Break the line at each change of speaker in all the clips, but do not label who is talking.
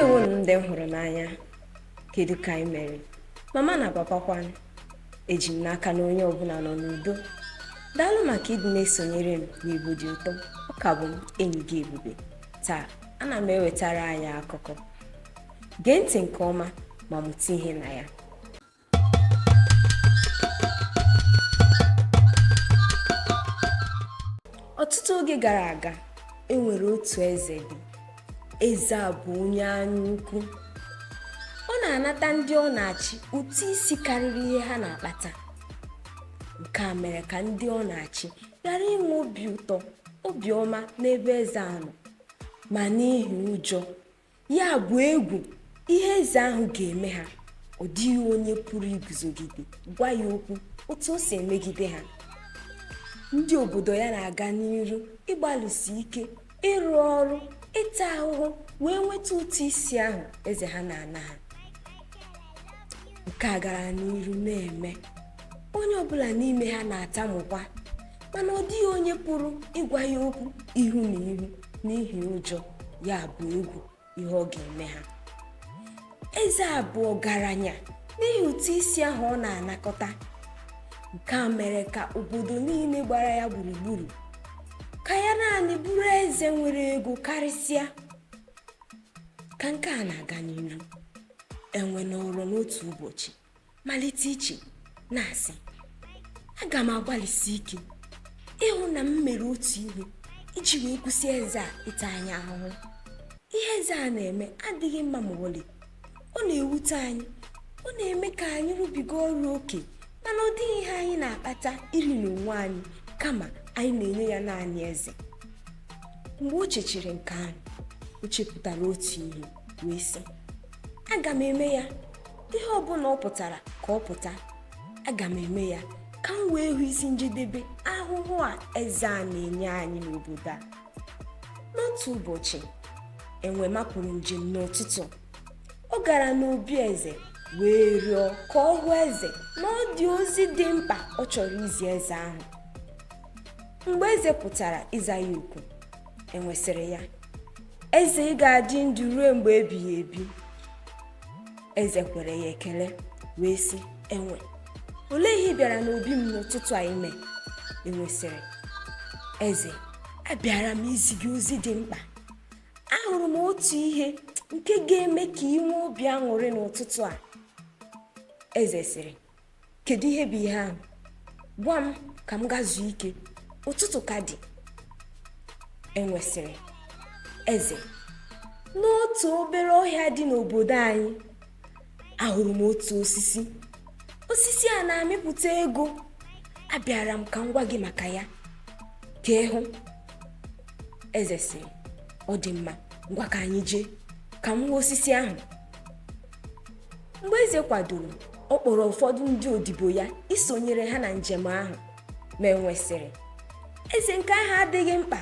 Ndewo ndị m hụrụ n'anya, kedu ka ị mere? Mama na papa kwanụ? Eji m n'aka na onye ọbụla nọ n'udo. Daalụ maka ịdị na-esonyere m n'Igbo dị ụtọ. Ọ ka bụ m enyi gị Ebube. Taa ana m ewetara anyị akụkọ. Gee ntị nke ọma ma mụta ihe na ya. Ọtụtụ oge gara aga, enwere otu eze dị. Eze a bụ onye anya ukwu. Ọ na-anata ndị ọ na-achị ụtụ isi karịrị ihe ha na-akpata. Nke a mere ka ndị ọ na-achị ghara inwe obi ụtọ, obiọma n'ebe eze a nọ, ma n'ihi ụjọ, ya bụ egwu ihe eze ahụ ga-eme ha. Ọ dịghị onye pụrụ iguzogide gwa ya okwu otu o si emegide ha. Ndị obodo ya na-aga n'iru ịgbalịsi ike ịrụ ọrụ, ịta ahụhụ wee nweta ụtụ isi ahụ eze ha na-ana ha. Nke a gara n'iru na-eme, onye ọbụla n'ime ha na-atamụkwa, mana ọ dịghị onye pụrụ ịgwa ya okwu ihu na ihu n'ihi ụjọ, ya bụ egwu ihe ọ ga-eme ha. Eze a bụ ọgaranya n'ihi ụtụ isi ahụ ọ na-anakọta. Nke a mere ka obodo niile gbara ya gburugburu ka ya naanị bụrụ eze nwere ego karịsịa. Ka nke a na-aga n'iru, enwe nọrọ n'otu ụbọchị malite iche na-asị, aga m agbalịsi ike ịhụ na m mere otu ihe iji wee kwụsị eze a ịta anyị ahụhụ. Ihe eze a na-eme adịghị mma ma ọlị. Ọ na-ewute anyị, ọ na-eme ka anyị rụbiga ọrụ oke, mana ọ dịghị ihe anyị na-akpata iri n'onwe anyị, kama anyị na-enye ya naanị eze. Mgbe o chechiri nke ahụ, o chepụtara otu ihe wee sị, aga m eme ya ihe ọbụla ọ pụtara ka ọ pụta. Aga m eme ya ka m wee hụ isi njedebe ahụhụ a eze a na-enye anyị n'obodo a. N'otu ụbọchị, enwe mapụrụ njem n'ụtụtụ. Ọ gara n'obi eze wee rịọ ka ọ hụ eze na ọ dị ozi dị mkpa ọ chọrọ izi eze ahụ. Mgbe eze pụtara ịza ya okwu, enwesịrị ya, eze ị ga-adị ndụ ruo mgbe ebighị ebi. Eze kwere ya ekele wee sị, enwe, olee ihe ị bịara n'obi m n'ụtụtụ a ime? Enwesịrị, eze, abịara m izi gị ozi dị mkpa. Ahụrụ m otu ihe nke ga-eme ka ị nwee obi aṅụrị n'ụtụtụ a. Eze sịrị, kedu ihe bụ ihe ahụ? Gwa m ka m gazuo ike, ụtụtụ ka dị. Enwesịrị, eze, n'otu obere ọhịa dị n'obodo anyị, ahụrụ m otu osisi. Osisi a na-amịpụta ego. Abịara m ka m gwa gị maka ya, ka ịhụ. Eze sịrị, ọ dị mma, ngwa ka anyị jee ka m hụ osisi ahụ. Mgbe eze kwadoro, ọ kpọrọ ụfọdụ ndị odibo ya isonyere ha na njem ahụ. Ma enwesịrị, eze, nke ahụ adịghị mkpa,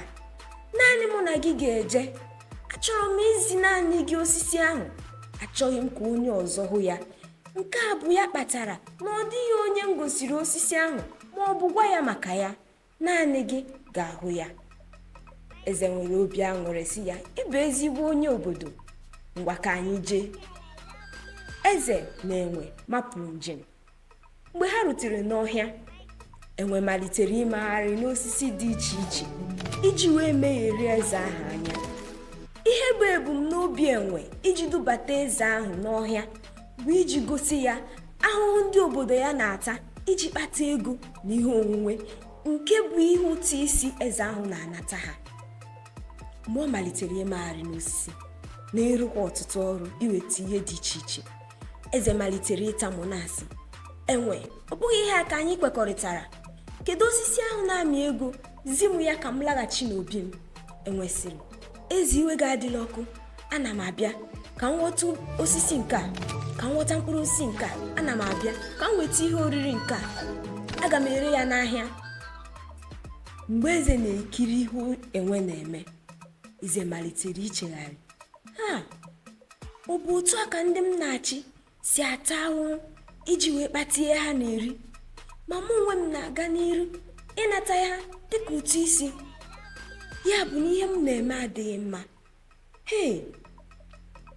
naanị mụ na gị ga-eje. Achọrọ m izi naanị gị osisi ahụ, achọghị m ka onye ọzọ hụ ya. Nke a bụ ya kpatara na ọ dịghị onye m gosiri osisi ahụ ma ọ bụ gwa ya maka ya, naanị gị ga-ahụ ya. Eze nwere obi aṅụrị sị ya, ị bụ ezigbo onye obodo, ngwa ka anyị jee. Eze na enwe mapụrụ njem. Mgbe ha rutere n'ọhịa, enwe malitere imegharị n'osisi dị iche iche iji wee megherie eze ahụ anya. Ihe bụ ebumnobi enwe iji dubata eze ahụ n'ọhịa bụ iji gosi ya ahụhụ ndị obodo ya na-ata iji kpata ego na ihe onwunwe, nke bụ ihe ụtụ isi eze ahụ na-anata ha. Mgbe ọ malitere imegharị n'osisi na ịrụkwa ọtụtụ ọrụ iweta ihe dị iche iche, eze malitere ịtamụ na-asị, enwe, ọ bụghị ihe a ka anyị kwekọrịtara? Kedu osisi ahụ na-amị ego? Zi m ya ka m laghachi n'obi m. Enwesịrị, ezi iwe ga-adịla ọkụ, ana m abịa ka m ghọta osisi nke a, ka m ghọta mkpụrụ osisi nke a, ana m abịa ka m weta ihe oriri nke a, aga m ere ya n'ahịa. Mgbe eze na-ekiri ihe enwe na-eme, eze malitere ichegharị, ọ bụ otu a ka ndị m na-achị si ata ahụhụ iji wee kpata ihe ha na-eri, ma mụ onwe m na-aga n'iru ịnata ya dịka ụtụ isi. Ya bụ na ihe m na-eme adịghị mma.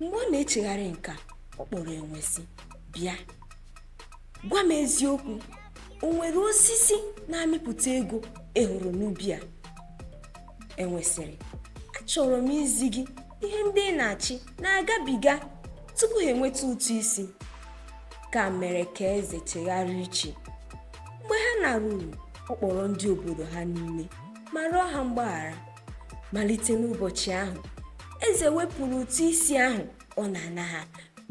Mgbe ọ na-echegharị nke a, ọ kpọrọ enwe sị, bịa gwa m eziokwu, o nwere osisi na-amịpụta ego ị hụrụ n'ubi a? Enwe sịrị, achọrọ m izi gị ihe ndị ị na-achị na-agabiga tupu ha enweta ụtụ isi. Ka mere ka eze chegharịa iche. Mgbe ha naruru, ọ kpọrọ ndị obodo ha niile ma rịọ ha mgbaghara. Malite n'ụbọchị ahụ, eze wepụrụ ụtụ isi ahụ ọ na-ana ha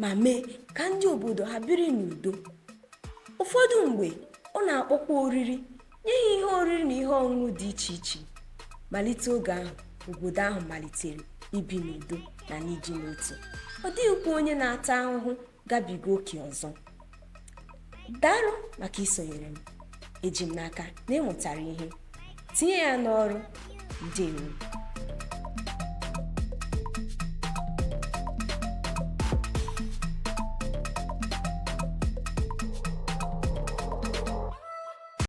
ma mee ka ndị obodo ha biri n'udo. Ụfọdụ mgbe, ọ na-akpọkwa oriri nye ha ihe oriri na ihe ọṅụṅụ dị iche iche. Malite oge ahụ, obodo ahụ malitere ibi n'udo na n'ịdị n'otu. Ọ dịghịkwa onye na-ata ahụhụ gabiga oke ọzọ. Daalụ maka isonyere m. Eji m n'aka na ị mụtara ihe. Tinye ya n'ọrụ. Ndewo.